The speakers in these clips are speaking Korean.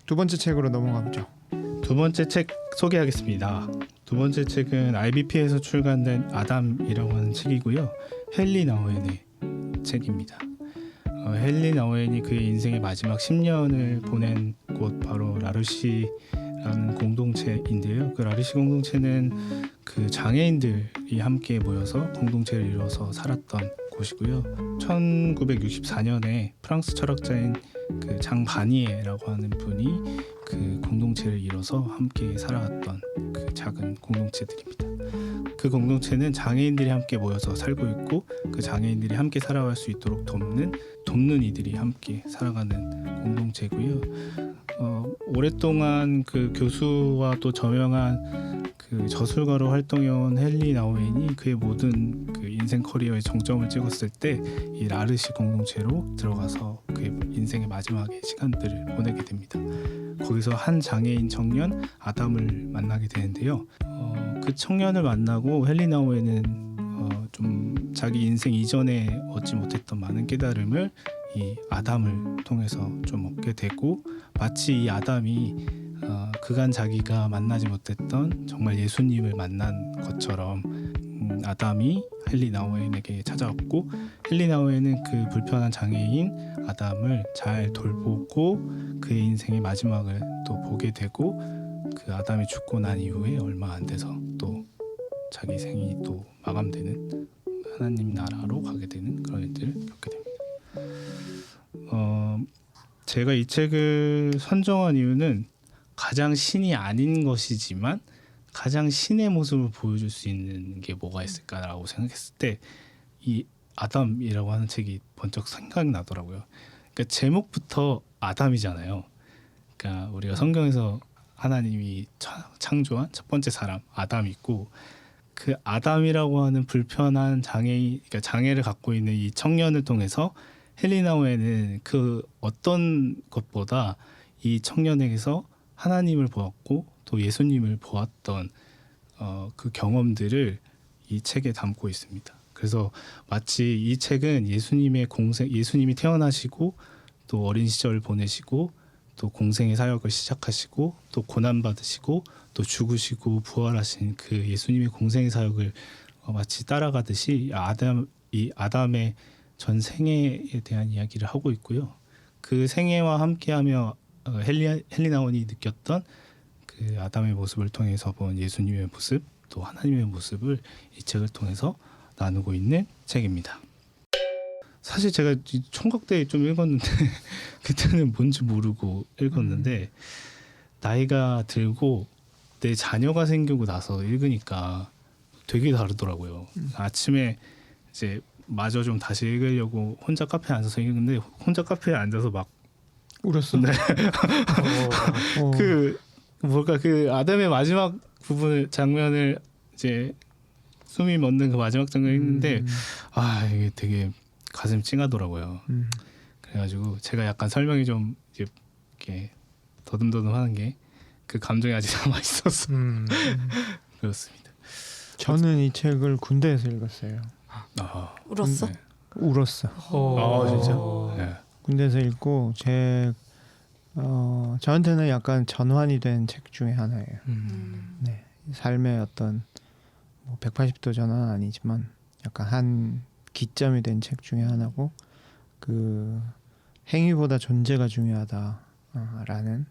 두 번째 책으로 넘어가보죠. 두 번째 책 소개하겠습니다. 두 번째 책은 IBP에서 출간된 아담이라고 하는 책이고요. 헨리 나우엔의 책입니다. 헨리 나우엔이 그의 인생의 마지막 10년을 보낸 곳 바로 라르시라는 공동체인데요. 그 라르시 공동체는 그 장애인들이 함께 모여서 공동체를 이뤄서 살았던 곳이고요. 1964년에 프랑스 철학자인 그 장 바니에라고 하는 분이 그 공동체를 이뤄서 함께 살아왔던 그 작은 공동체들입니다. 그 공동체는 장애인들이 함께 모여서 살고 있고 그 장애인들이 함께 살아갈 수 있도록 돕는 이들이 함께 살아가는 공동체고요. 오랫동안 그 교수와 또 저명한 그 저술가로 활동해온 헨리 나우엔이 그의 모든 그 인생 커리어의 정점을 찍었을 때 이 라르시 공동체로 들어가서 그의 인생의 마지막의 시간들을 보내게 됩니다. 거기서 한 장애인 청년 아담을 만나게 되는데요. 그 청년을 만나고 헨리 나우엔은 좀 자기 인생 이전에 얻지 못했던 많은 깨달음을 이 아담을 통해서 좀 얻게 되고, 마치 이 아담이 그간 자기가 만나지 못했던 정말 예수님을 만난 것처럼 아담이 헨리 나우엔에게 찾아왔고, 헨리 나우엔은 그 불편한 장애인 아담을 잘 돌보고 그의 인생의 마지막을 또 보게 되고, 그 아담이 죽고 난 이후에 얼마 안 돼서 또 자기 생이 또 마감되는 하나님 나라로 가게 되는 그런 일들을 겪게 됩니다. 제가 이 책을 선정한 이유는 가장 신이 아닌 것이지만 가장 신의 모습을 보여줄 수 있는 게 뭐가 있을까라고 생각했을 때 이 아담이라고 하는 책이 번쩍 생각이 나더라고요. 그러니까 제목부터 아담이잖아요. 그러니까 우리가 성경에서 하나님이 창조한 첫 번째 사람 아담이 있고, 그 아담이라고 하는 불편한 그러니까 장애를 갖고 있는 이 청년을 통해서 헨리 나우엔은 그 어떤 것보다 이 청년에게서 하나님을 보았고 또 예수님을 보았던 그 경험들을 이 책에 담고 있습니다. 그래서 마치 이 책은 예수님이 태어나시고 또 어린 시절을 보내시고 또 공생의 사역을 시작하시고 또 고난 받으시고 또 죽으시고 부활하신 그 예수님의 공생의 사역을 마치 따라가듯이 이 아담의 전 생애에 대한 이야기를 하고 있고요. 그 생애와 함께하며 헨리 나우엔이 느꼈던 그 아담의 모습을 통해서 본 예수님의 모습, 또 하나님의 모습을 이 책을 통해서 나누고 있는 책입니다. 사실 제가 총각 때 좀 읽었는데 그때는 뭔지 모르고 읽었는데 나이가 들고 내 자녀가 생기고 나서 읽으니까 되게 다르더라고요. 아침에 이제 마저 좀 다시 읽으려고 혼자 카페에 앉아서 읽는데 혼자 카페에 앉아서 막 울었어? 네. 그 아담의 마지막 장면을 이제 숨이 멎는 그 마지막 장면을 읽는데 이게 되게 가슴 찡하더라고요. 그래가지고 제가 약간 설명이 좀 이렇게 더듬더듬하는 게 그 감정이 아직 남아 있었어. 그렇습니다. 저는 이 책을 군대에서 읽었어요. 울었어? 네. 울었어. 진짜. 네. 군대에서 읽고 저한테는 약간 전환이 된 책 중에 하나예요. 네, 삶의 어떤 180도 전환은 아니지만 약간 한 기점이 된 책 중에 하나고, 그 행위보다 존재가 중요하다라는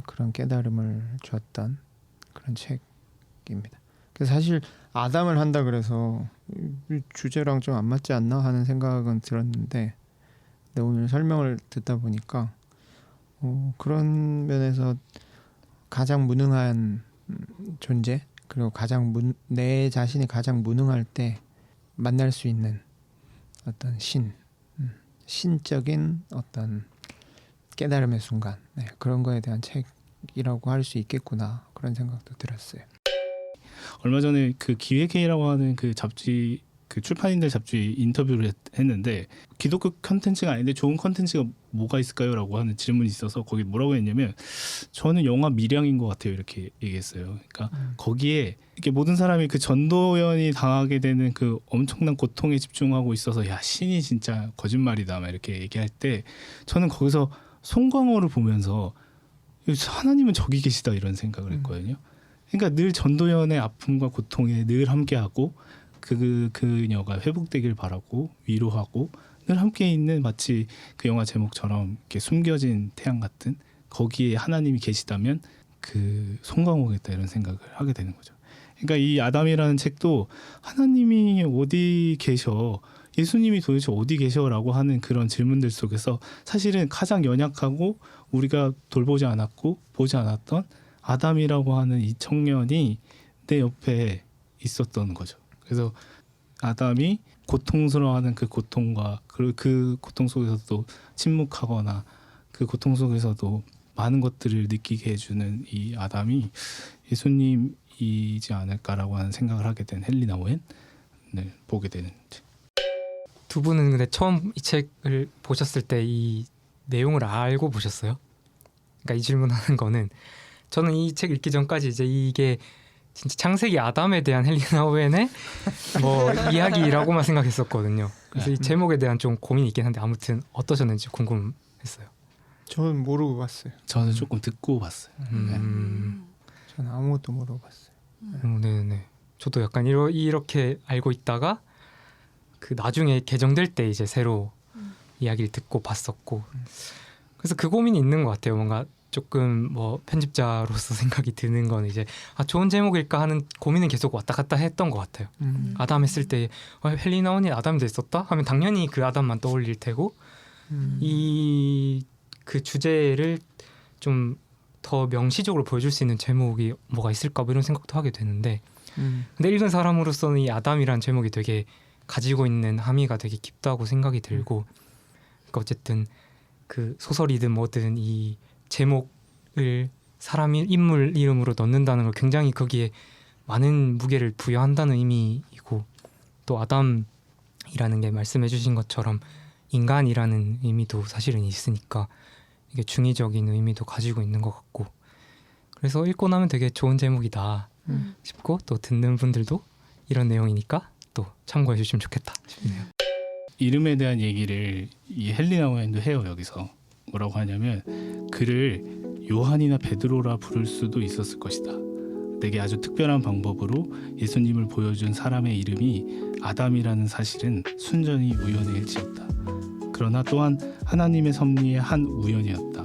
그런 깨달음을 줬던 그런 책입니다. 그래서 사실 아담을 한다 그래서 이 주제랑 좀 안 맞지 않나 하는 생각은 들었는데, 근데 오늘 설명을 듣다 보니까 그런 면에서 가장 무능한 존재, 그리고 내 자신이 가장 무능할 때 만날 수 있는 어떤 신적인 어떤 깨달음의 순간, 그런 거에 대한 책이라고 할 수 있겠구나, 그런 생각도 들었어요. 얼마 전에 그 기획회의라고 하는 그 잡지, 그 출판인들 잡지 인터뷰를 했는데, 기독교 컨텐츠가 아닌데 좋은 컨텐츠가 뭐가 있을까요? 라고 하는 질문이 있어서 거기 뭐라고 했냐면, 저는 영화 밀양인 것 같아요, 이렇게 얘기했어요. 그러니까 거기에 이렇게 모든 사람이 그 전도연이 당하게 되는 그 엄청난 고통에 집중하고 있어서 야, 신이 진짜 거짓말이다 막 이렇게 얘기할 때, 저는 거기서 송강호를 보면서 하나님은 저기 계시다 이런 생각을 했거든요. 그러니까 늘 전도연의 아픔과 고통에 늘 함께하고 그녀가 회복되길 바라고 위로하고 늘 함께 있는 마치 그 영화 제목처럼 이렇게 숨겨진 태양 같은 거기에 하나님이 계시다면 그 송강호겠다 이런 생각을 하게 되는 거죠. 그러니까 이 아담이라는 책도 하나님이 어디 계셔, 예수님이 도대체 어디 계셔라고 하는 그런 질문들 속에서 사실은 가장 연약하고 우리가 돌보지 않았고 보지 않았던 아담이라고 하는 이 청년이 내 옆에 있었던 거죠. 그래서 아담이 고통스러워하는 그 고통과 그 고통 속에서도 침묵하거나 그 고통 속에서도 많은 것들을 느끼게 해주는 이 아담이 예수님이지 않을까라고 하는 생각을 하게 된 헨리나 오웬을 보게 되는. 두 분은 근데 처음 이 책을 보셨을 때 이 내용을 알고 보셨어요? 그러니까 이 질문하는 거는 저는 이 책 읽기 전까지 이제 이게 진짜 창세기 아담에 대한 헨리나 오웬의 뭐 이야기라고만 생각했었거든요. 그래서 이 제목에 대한 좀 고민이 있긴 한데 아무튼 어떠셨는지 궁금했어요. 저는 모르고 봤어요. 저는 조금 듣고 봤어요. 저는 아무것도 모르고 봤어요. 네네. 저도 약간 이렇게 알고 있다가 그 나중에 개정될 때 이제 새로 이야기를 듣고 봤었고 그래서 그 고민이 있는 것 같아요. 뭔가 조금 뭐 편집자로서 생각이 드는 건 이제 좋은 제목일까 하는 고민은 계속 왔다 갔다 했던 것 같아요. 아담 했을 때 헨리나 오웬이 아담이 됐었다 하면 당연히 그 아담만 떠올릴 테고 이 그 주제를 좀 더 명시적으로 보여줄 수 있는 제목이 뭐가 있을까 뭐 이런 생각도 하게 되는데 근데 읽은 사람으로서는 이 아담이라는 제목이 되게 가지고 있는 함의가 되게 깊다고 생각이 들고 그러니까 어쨌든 그 소설이든 뭐든 이 제목을 사람 인물 이름으로 넣는다는 걸 굉장히 거기에 많은 무게를 부여한다는 의미이고 또 아담이라는 게 말씀해 주신 것처럼 인간이라는 의미도 사실은 있으니까 이게 중의적인 의미도 가지고 있는 것 같고 그래서 읽고 나면 되게 좋은 제목이다 싶고 또 듣는 분들도 이런 내용이니까 또 참고해 주시면 좋겠다 싶네요. 이름에 대한 얘기를 이 헨리나 오웬도 해요. 여기서 뭐라고 하냐면 그를 요한이나 베드로라 부를 수도 있었을 것이다. 내게 아주 특별한 방법으로 예수님을 보여준 사람의 이름이 아담이라는 사실은 순전히 우연의 일치였다. 그러나 또한 하나님의 섭리의 한 우연이었다.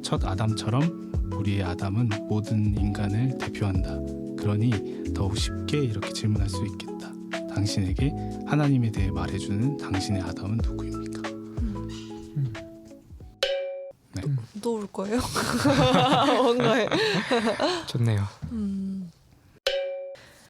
첫 아담처럼 우리의 아담은 모든 인간을 대표한다. 그러니 더욱 쉽게 이렇게 질문할 수 있겠다. 당신에게 하나님에 대해 말해주는 당신의 아담은 누구입니까? 또 올 거예요? 뭔가에 좋네요.